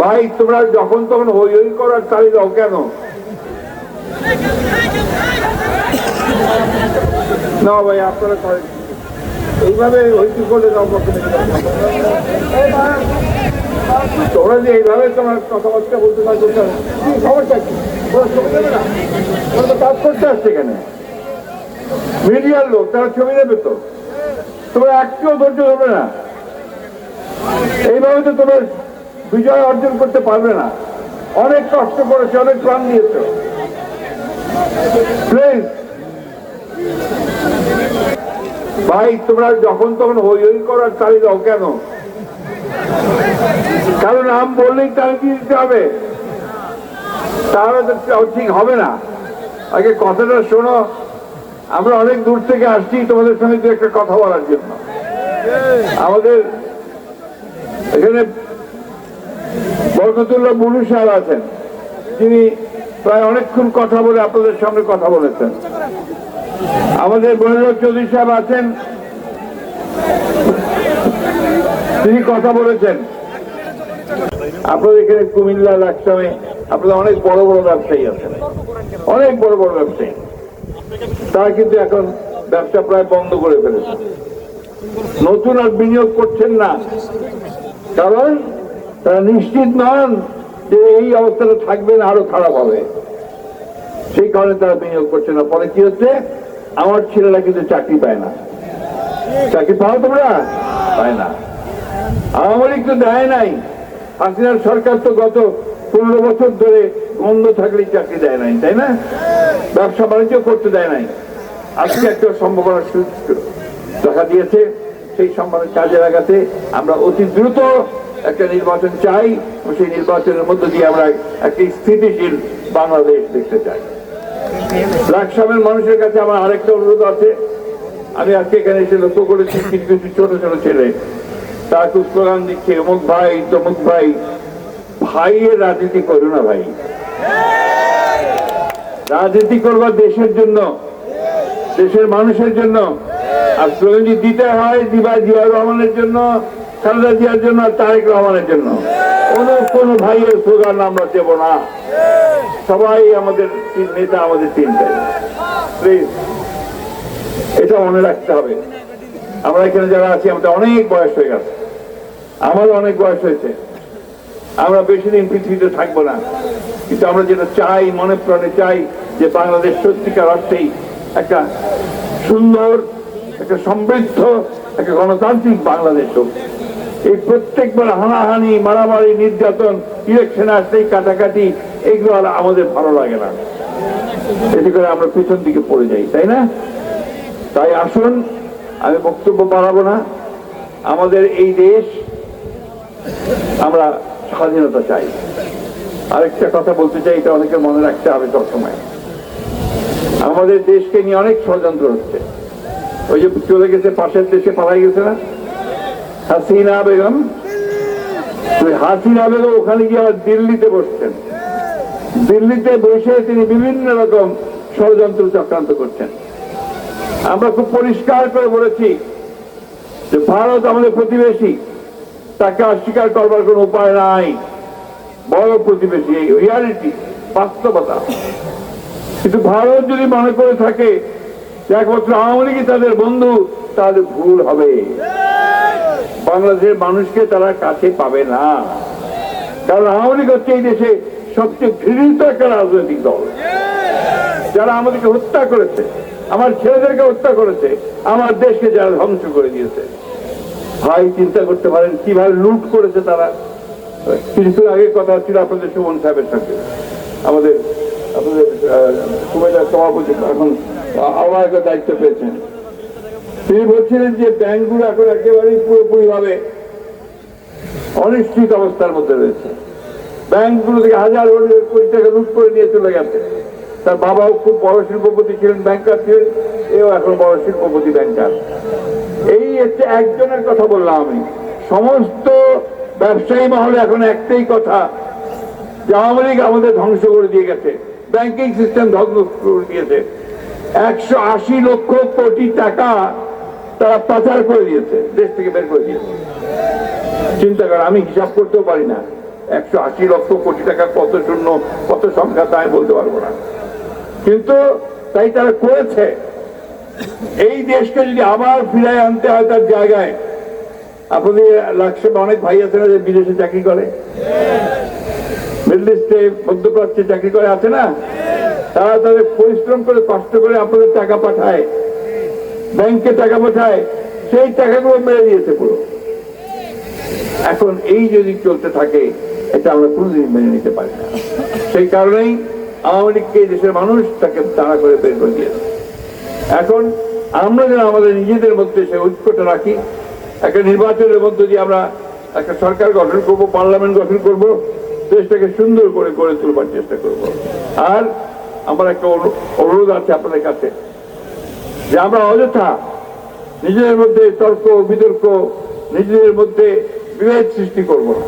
ভাই তোমরা যখন তখন হই হই করার চালিয়ে দাও কেন? না ভাই আপনারা করেন এইভাবে হইচই করলে দাও তোমরা যে এইভাবে তোমার কথাবার্তা বলতে পারছো কি খবরটা কি? ছবি দেবে না? ওরা তো কাজ করতে আসছে কেন? মিডিয়ার লোক তারা ছবি দেবে তো, তোমরা একটিও ধৈর্য ধরবে না। এইভাবে তো তোমার বিজয় অর্জন করতে পারবে না। অনেক কষ্ট করেছে, অনেক প্রাণ দিয়েছে। প্লিজ ভাই তোমরা যখন তখন হই হই করার চালিয়ে দাও কেন? কারণ নাম বললেই তার কি দিতে হবে? তাহলে তো ঠিক হবে না। আগে কথাটা শোনো। আমরা অনেক দূর থেকে আসছি তোমাদের সঙ্গে দু একটা কথা বলার জন্য। আমাদের এখানে বরকতুল্লাহ বুলু সাহেব আছেন, তিনি প্রায় অনেকক্ষণ কথা বলে আপনাদের সামনে কথা বলেছেন। আমাদের মনিরুল চৌধুরী সাহেব আছেন, তিনি কথা বলেছেন। আপনাদের এখানে কুমিল্লা লাকসামে আপনাদের অনেক বড় বড় ব্যবসায়ী আছেন, অনেক বড় বড় ব্যবসায়ী। তারা কিন্তু এখন ব্যবসা প্রায় বন্ধ করে ফেলেছে, নতুন আর বিনিয়োগ করছেন না। কারণ তারা নিশ্চিত নন যে এই অবস্থাটা থাকবে না, আরো খারাপ হবে। সেই কারণে তারা বিনিয়োগ করছে না। ফলে কি হচ্ছে, আমার ছেলেরা কিন্তু চাকরি পায় না। চাকরি পাও তোমরা? পায় না। আওয়ামী লীগ তো দেয় নাই। হাসিনার সরকার তো গত 15 বছর ধরে বন্ধ থাকলেই চাকরি দেয় নাই, তাই না? ব্যবসা বাণিজ্য করতে দেয় নাই। আজকে একটা সম্ভাবনা দেখা দিয়েছে, সেই সম্ভাবনা কাজে লাগাতে আমরা অতি দ্রুত একটা নির্বাচন চাই। সেই নির্বাচনের মধ্য দিয়ে আমরা একটি স্থিতিশীল বাংলাদেশ দেখতে চাই। লাকসামের মানুষের কাছে আমার আরেকটা অনুরোধ আছে। আমি আজকে এখানে এসে লক্ষ্য করেছি কিছু কিছু ছোট ছোট ছেলে তারা খুব স্লোগান দিচ্ছে, অমুক ভাই তমুক ভাই। ভাইয়ের রাজনীতি করো না ভাই। রাজনীতি করবা দেশের জন্য, দেশের মানুষের জন্য। আর স্লোগান যদি দিতে হয় দিবা জিয়াউর রহমানের জন্য, খালেদা জিয়ার জন্য, আর তারেক রহমানের জন্য। কোন ভাইয়ের স্লোগান আমরা দেব না। সবাই আমাদের নেতা, আমাদের তিনটাই। প্লিজ এটা মনে রাখতে হবে। আমরা এখানে যারা আছি আমাদের অনেক বয়স হয়ে গেছে, আমারও অনেক বয়স হয়েছে। আমরা বেশি দিন পৃথিবীতে থাকবো না, কিন্তু আমরা যেটা চাই, মনে প্রাণে চাই যে বাংলাদেশ সত্যিকার অর্থেই একটা সুন্দর, একটা সমৃদ্ধ, একটা গণতান্ত্রিক বাংলাদেশ হোক। এই প্রত্যেকবার হানাহানি, মারামারি, নির্যাতন, ইলেকশন আসলেই কাটাকাটি, এগুলো আমাদের ভালো লাগে না। এতে করে আমরা পিছন দিকে পড়ে যাই, তাই না? তাই আসুন, আমি বক্তব্য বাড়াবো না। আমাদের এই দেশ, আমরা স্বাধীনতা চাই। আরেকটা কথা বলতে চাই, এটা অনেকে মনে রাখতে হবে সবসময়। আমাদের দেশকে নিয়ে অনেক ষড়যন্ত্র হচ্ছে। ওই যে চলে গেছে, পাশের দেশে পালাই গেছে না হাসিনা বেগম, হাসিনা বেগম ওখানে গিয়ে আবার দিল্লিতে বসছেন। দিল্লিতে বসে তিনি বিভিন্ন রকম ষড়যন্ত্র চক্রান্ত করছেন। আমরা খুব পরিষ্কার করে বলেছি যে ভারত আমাদের প্রতিবেশী, তাকে অস্বীকার করবার কোন উপায় নাই। বড় প্রতিবেশী, এই রিয়ালিটি, বাস্তবতা। কিন্তু ভারত যদি মনে করে থাকে যে একমাত্র আওয়ামী লীগই তাদের বন্ধু, তাহলে ভুল হবে। বাংলাদেশের মানুষকে তারা কাছে পাবে না। কারণ আওয়ামী লীগ হচ্ছে এই দেশে সবচেয়ে ঘৃণিত একটা রাজনৈতিক দল, যারা আমাদেরকে হত্যা করেছে, আমার ছেলেদেরকে হত্যা করেছে, আমার দেশকে যারা ধ্বংস করে দিয়েছে। ভাই চিন্তা করতে পারেন কিভাবে লুট করেছে তারা। কিছুদিন আগে কথা ছিল আপনাদের সুমন সাহেবের সঙ্গে, আমাদের কুমিল্লার সভাপতি, এখন আহ্বায়কের দায়িত্ব পেয়েছেন। তিনি বলছিলেন যে ব্যাংকগুলো এখন একেবারেই পুরোপুরি ভাবে অনিশ্চিত অবস্থার মধ্যে রয়েছে। ব্যাংকগুলো থেকে হাজার কোটি টাকা লুট করে নিয়ে চলে গেছে। তার বাবাও খুব বড় শিল্পপতি ছিলেন, ব্যাংকার ছিলেন, এও এখন বড় শিল্পপতি, ব্যাংকার। এই হচ্ছে একজনের কথা বললাম আমি। সমস্ত ব্যবসায়ী মহলে এখন একটাই কথা যে আওয়ামী লীগ আমাদের ধ্বংস করে দিয়ে গেছে, ব্যাংকিং সিস্টেম ধ্বংস করে দিয়েছে। 180 লক্ষ কোটি টাকা তারা পাচার করে দিয়েছে, দেশ থেকে বের করে দিয়েছে। চিন্তা কর, আমি হিসাব করতেও পারি না 180 লক্ষ কোটি টাকা কত শূন্য কত সংখ্যা তা আমি বলতে পারবো না, কিন্তু তাই তারা করেছে। এই দেশকে যদি আবার ফিরায় আনতে হয় তার জায়গায়, আপনাদের লাক্সে অনেক ভাই আছে না যে বিদেশে চাকরি করে, মিডল ইস্টে মধ্যপ্রাচ্যে চাকরি করে আছে না, তারা তাদের পরিশ্রম করে কষ্ট করে আপনাদের টাকা পাঠায়, ব্যাংকে টাকা পাঠায়, সেই টাকাগুলো মেরে দিয়েছে পুরো। এখন এই যদি চলতে থাকে এটা আমরা কোনোদিন মেনে নিতে পারি না। সেই কারণেই আওয়ামী লীগকে দেশের মানুষ তাকে তাড়া করে বের করে দিয়েছে। এখন আমরা যেন আমাদের নিজেদের মধ্যে সে ঐক্যটা রাখি, একটা নির্বাচনের মধ্যে দিয়ে আমরা একটা সরকার গঠন করব, পার্লামেন্ট গঠন করব, দেশটাকে সুন্দর করে গড়ে তুলবার চেষ্টা করব। আর আমার একটা অনুরোধ আছে আপনাদের কাছে যে আমরা অযথা নিজেদের মধ্যে তর্ক বিতর্ক, নিজেদের মধ্যে বিভেদ সৃষ্টি করব না।